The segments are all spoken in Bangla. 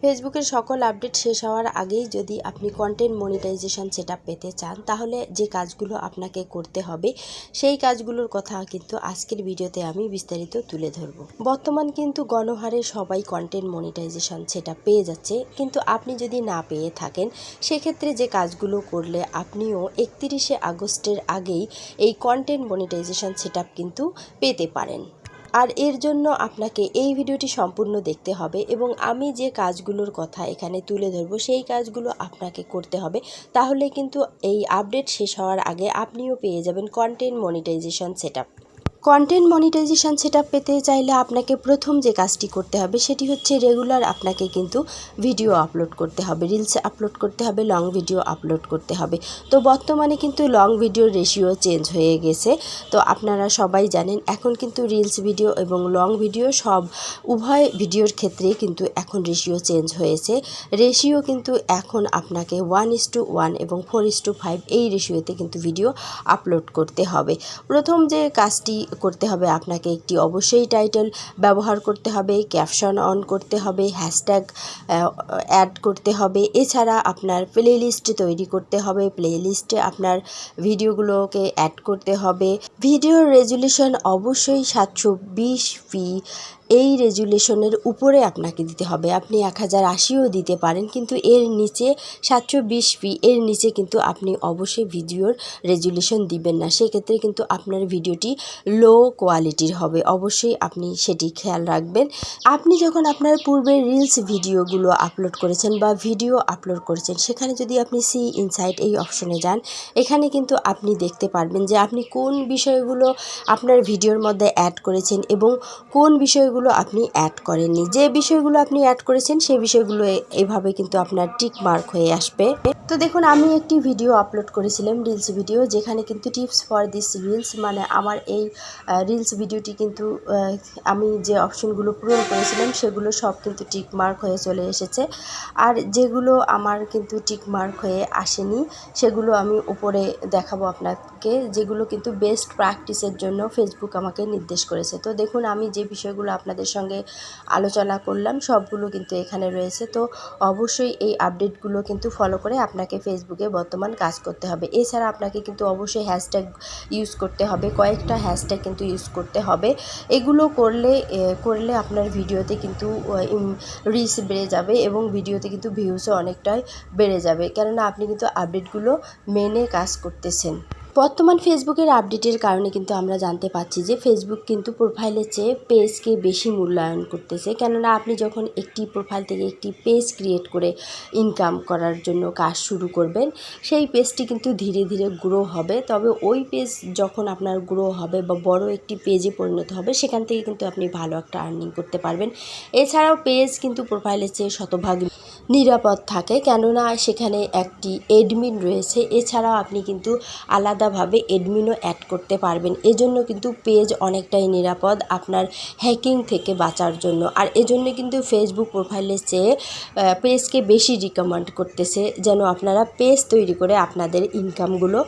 ফেসবুকের সকল আপডেট শেষ হওয়ার আগেই যদি আপনি কন্টেন্ট মনিটাইজেশন সেটআপ পেতে চান তাহলে যে কাজগুলো আপনাকে করতে হবে সেই কাজগুলোর কথা কিন্তু আজকের ভিডিওতে আমি বিস্তারিত তুলে ধরব। বর্তমান কিন্তু গণহারে সবাই কন্টেন্ট মনিটাইজেশন সেটআপ পেয়ে যাচ্ছে, কিন্তু আপনি যদি না পেয়ে থাকেন সেক্ষেত্রে যে কাজগুলো করলে আপনিও 31শে আগস্টের আগেই এই কন্টেন্ট মনিটাইজেশন সেটআপ কিন্তু পেতে পারেন। আর এর জন্য আপনাকে এই ভিডিওটি সম্পূর্ণ দেখতে হবে এবং আমি যে কাজগুলোর কথা এখানে তুলে ধরব সেই কাজগুলো আপনাকে করতে হবে। তাহলে কিন্তু এই আপডেট শেষ হওয়ার আগে আপনিও পেয়ে যাবেন content monetization setup. Content monetization setup পেতে চাইলে আপনাকে প্রথম যে কাজটি করতে হবে সেটি হচ্ছে রেগুলার আপনাকে কিন্তু ভিডিও আপলোড করতে হবে, রিলস আপলোড করতে হবে, লং ভিডিও আপলোড করতে হবে। তো বর্তমানে কিন্তু লং ভিডিওর রেশিও চেঞ্জ হয়ে গেছে। তো আপনারা সবাই জানেন এখন কিন্তু রিলস ভিডিও এবং লং ভিডিও সব উভয় ভিডিওর ক্ষেত্রে কিন্তু এখন রেশিও চেঞ্জ হয়েছে। রেশিও কিন্তু এখন আপনাকে 1:1 এবং 4:5 এই রেশিওতে কিন্তু ভিডিও আপলোড করতে হবে। প্রথম যে কাজটি করতে হবে আপনাকে একটি অবশ্যই টাইটেল ব্যবহার করতে হবে, ক্যাপশন অন করতে হবে, হ্যাশট্যাগ অ্যাড করতে হবে। এছাড়া আপনার প্লেলিস্ট তৈরি করতে হবে, প্লেলিস্টে আপনার ভিডিওগুলোকে অ্যাড করতে হবে। ভিডিওর রেজুলেশন অবশ্যই 720p এই রেজুলেশনের উপরে আপনাকে দিতে হবে। আপনি 1080ও দিতে পারেন, কিন্তু এর নিচে 720p এর নিচে কিন্তু আপনি অবশ্যই ভিডিওর রেজুলেশন দিবেন না। সেক্ষেত্রে কিন্তু আপনার ভিডিওটি লো কোয়ালিটির হবে, অবশ্যই আপনি সেটি খেয়াল রাখবেন। আপনি যখন আপনার পূর্বের রিলস ভিডিওগুলো আপলোড করেছেন বা ভিডিও আপলোড করেছেন সেখানে যদি আপনি সি ইনসাইট এই অপশনে যান, এখানে কিন্তু আপনি দেখতে পারবেন যে আপনি কোন বিষয়গুলো আপনার ভিডিওর মধ্যে অ্যাড করেছেন এবং কোন বিষয়গুলো আপনি অ্যাড করেননি। যে বিষয়গুলো আপনি অ্যাড করেছেন সেই বিষয়গুলো এভাবে কিন্তু আপনার টিক মার্ক হয়ে আসবে। তো দেখুন, আমি একটি ভিডিও আপলোড করেছিলাম, রিলস ভিডিও, যেখানে কিন্তু টিপস ফর দিস রিলস, মানে আমার এই রিলস ভিডিওটি কিন্তু আমি যে অপশনগুলো পূরণ করেছিলাম সেগুলো সব কিন্তু টিক মার্ক হয়ে চলে এসেছে। আর যেগুলো আমার কিন্তু টিক মার্ক হয়ে আসেনি সেগুলো আমি উপরে দেখাবো আপনাকে, যেগুলো কিন্তু বেস্ট প্র্যাকটিসের জন্য ফেসবুক আমাকে নির্দেশ করেছে। তো দেখুন, আমি যে বিষয়গুলো আপনাদের সঙ্গে আলোচনা করলাম সবগুলো কিন্তু এখানে রয়েছে। তো অবশ্যই এই আপডেটগুলো কিন্তু ফলো করে আপনাকে ফেসবুকে বর্তমান কাজ করতে হবে। এছাড়া আপনাকে কিন্তু অবশ্যই হ্যাশট্যাগ ইউজ করতে হবে, কয়েকটা হ্যাশট্যাগ কিন্তু ইউজ করতে হবে। এগুলো করলে আপনার ভিডিওতে কিন্তু রিচ বেড়ে যাবে এবং ভিডিওতে কিন্তু ভিউসও অনেকটাই বেড়ে যাবে, কেননা আপনি কিন্তু আপডেটগুলো মেনে কাজ করতেছেন। বর্তমান ফেসবুকের আপডেটের কারণে কিন্তু আমরা জানতে পারছি যে ফেসবুক কিন্তু প্রোফাইলের চেয়ে পেজকে বেশি মূল্যায়ন করতেছে। কেননা আপনি যখন একটি প্রোফাইল থেকে একটি পেজ ক্রিয়েট করে ইনকাম করার জন্য কাজ শুরু করবেন, সেই পেজটি কিন্তু ধীরে ধীরে গ্রো হবে। তবে ওই পেজ যখন আপনার গ্রো হবে বা বড় একটি পেজে পরিণত হবে, সেখান থেকে কিন্তু আপনি ভালো একটা আর্নিং করতে পারবেন। এছাড়াও পেজ কিন্তু প্রোফাইলের চেয়ে শতভাগ নিরাপদ থাকে, কেননা সেখানে একটি এডমিন রয়েছে। এছাড়াও আপনি কিন্তু আলাদাভাবে এডমিনও অ্যাড করতে পারবেন। এজন্য কিন্তু পেজ অনেকটাই নিরাপদ আপনার হ্যাকিং থেকে বাঁচার জন্য। আর এজন্য কিন্তু ফেসবুক প্রোফাইলের চেয়ে পেজকে বেশি রিকমেন্ড করতেছে যেন আপনারা পেজ তৈরি করে আপনাদের ইনকামগুলো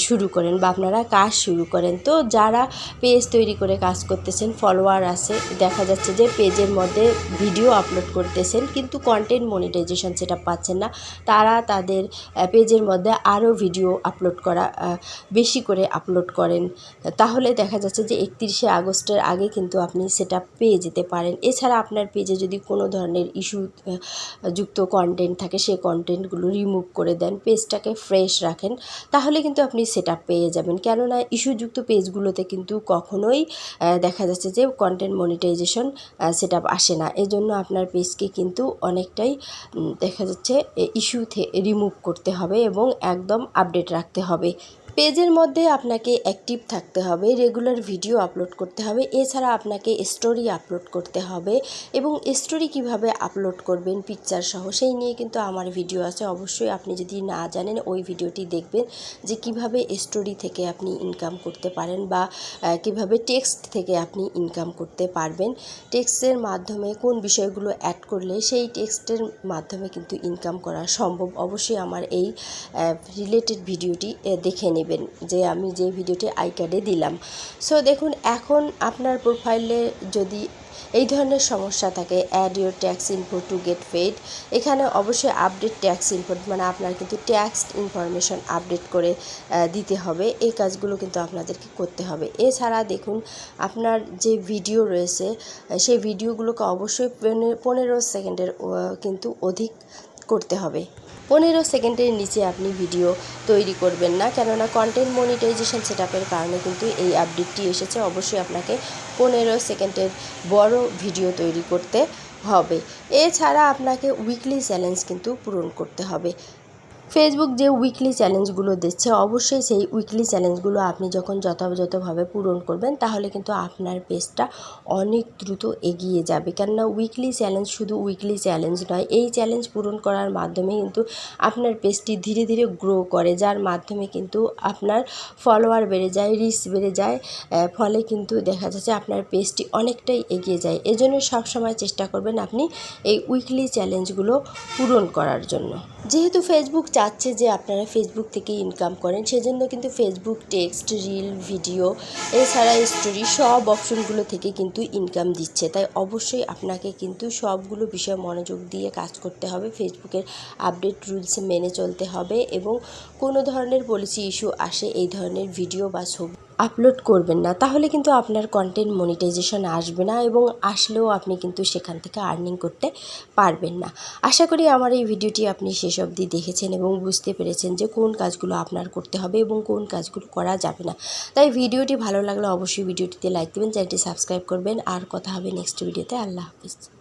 শুরু করেন বা আপনারা কাজ শুরু করেন। তো যারা পেজ তৈরি করে কাজ করতেছেন, ফলোয়ার আছে, দেখা যাচ্ছে যে পেজের মধ্যে ভিডিও আপলোড করতেছেন কিন্তু কন্টেন্ট মনিটাইজেশন সেটআপ পাচ্ছেন না, তারা তাদের পেজের মধ্যে আরও ভিডিও আপলোড করা বেশি করে আপলোড করেন। তাহলে দেখা যাচ্ছে যে 31শে আগস্টের আগে কিন্তু আপনি সেটআপ পেয়ে যেতে পারেন। এছাড়া আপনার পেজে যদি কোনো ধরনের ইস্যু যুক্ত কন্টেন্ট থাকে সেই কন্টেন্টগুলো রিমুভ করে দেন, পেজটাকে ফ্রেশ রাখেন, তাহলে কিন্তু আপনি সেটআপ পেয়ে যাবেন। কেননা ইস্যুযুক্ত পেজগুলোতে কিন্তু কখনোই দেখা যাচ্ছে যে কন্টেন্ট মনিটাইজেশন সেটআপ আসে না। এজন্য আপনার পেজকে কিন্তু অনেকটাই দেখা যাচ্ছে ইস্যু রিমুভ করতে হবে এবং একদম আপডেট রাখতে হবে। পেজের মধ্যে আপনাকে অ্যাক্টিভ থাকতে হবে, রেগুলার ভিডিও আপলোড করতে হবে। এছাড়া আপনাকে স্টোরি আপলোড করতে হবে এবং স্টোরি কিভাবে আপলোড করবেন পিকচার সহ সেই নিয়ে কিন্তু আমার ভিডিও আছে। অবশ্যই আপনি যদি না জানেন ওই ভিডিওটি দেখবেন যে কিভাবে স্টোরি থেকে আপনি ইনকাম করতে পারেন বা কিভাবে টেক্সট থেকে আপনি ইনকাম করতে পারবেন। টেক্সটের মাধ্যমে কোন বিষয়গুলো অ্যাড করলে সেই টেক্সটের মাধ্যমে কিন্তু ইনকাম করা সম্ভব। অবশ্যই আমার এই রিলেটেড ভিডিওটি দেখে নেবেন, যে আমি যে ভিডিওটি আই কার্ডে দিলাম। সো দেখুন, এখন আপনার প্রোফাইলে যদি এই ধরনের সমস্যা থাকে, add your tax info to get paid. এখানে অবশ্যই আপডেট ট্যাক্স ইনফো, মানে আপনার কিন্তু ট্যাক্স ইনফরমেশন আপডেট করে দিতে হবে। এই কাজগুলো কিন্তু আপনাদেরকে করতে হবে। এছাড়া দেখুন, আপনার যে ভিডিও রয়েছে সেই ভিডিওগুলোকে অবশ্যই 15 সেকেন্ডের কিন্তু অধিক করতে হবে। 15 সেকেন্ডের নিচে আপনি ভিডিও তৈরি করবেন না, কেননা কন্টেন্ট মনিটাইজেশন সেটআপের কারণে কিন্তু এই আপডেটটি এসেছে। অবশ্যই আপনাকে 15 সেকেন্ডের বড় ভিডিও তৈরি করতে হবে। এছাড়া আপনাকে উইকলি চ্যালেঞ্জ কিন্তু পূরণ করতে হবে। ফেসবুক যে উইকলি চ্যালেঞ্জগুলো দিচ্ছে, অবশ্যই সেই উইকলি চ্যালেঞ্জগুলো আপনি যখন যথাযথভাবে পূরণ করবেন তাহলে কিন্তু আপনার পেজটা অনেক দ্রুত এগিয়ে যাবে। কেননা উইকলি চ্যালেঞ্জ শুধু উইকলি চ্যালেঞ্জ নয়, এই চ্যালেঞ্জ পূরণ করার মাধ্যমে কিন্তু আপনার পেজটি ধীরে ধীরে গ্রো করে, যার মাধ্যমে কিন্তু আপনার ফলোয়ার বেড়ে যায়, রিচ বেড়ে যায়, ফলে কিন্তু দেখা যাচ্ছে আপনার পেজটি অনেকটাই এগিয়ে যায়। এজন্য সবসময় চেষ্টা করবেন আপনি এই উইকলি চ্যালেঞ্জগুলো পূরণ করার জন্য। যেহেতু ফেসবুক চাচ্ছে যে আপনারা ফেসবুক থেকে ইনকাম করেন, সেজন্য কিন্তু ফেসবুক টেক্সট, রিল, ভিডিও, এছাড়া স্টোরি সব অপশনগুলো থেকে কিন্তু ইনকাম দিচ্ছে। তাই অবশ্যই আপনাকে কিন্তু সবগুলো বিষয়ে মনোযোগ দিয়ে কাজ করতে হবে। ফেসবুকের আপডেট রুলস মেনে চলতে হবে এবং কোনো ধরনের পলিসি ইস্যু আসে এই ধরনের ভিডিও বা ছবি আপলোড করবেন না, তাহলে কিন্তু আপনার কন্টেন্ট মনিটাইজেশন আসবে না এবং আসলেও আপনি কিন্তু সেখান থেকে আর্নিং করতে পারবেন না। আশা করি আমার এই ভিডিওটি আপনি শেষ অবধি দেখেছেন এবং বুঝতে পেরেছেন যে কোন কাজগুলো আপনার করতে হবে এবং কোন কাজগুলো করা যাবে না। তাই ভিডিওটি ভালো লাগলে অবশ্যই ভিডিওটিতে লাইক দেবেন, চ্যানেলটি সাবস্ক্রাইব করবেন। আর কথা হবে নেক্সট ভিডিওতে। আল্লাহ হাফিজ।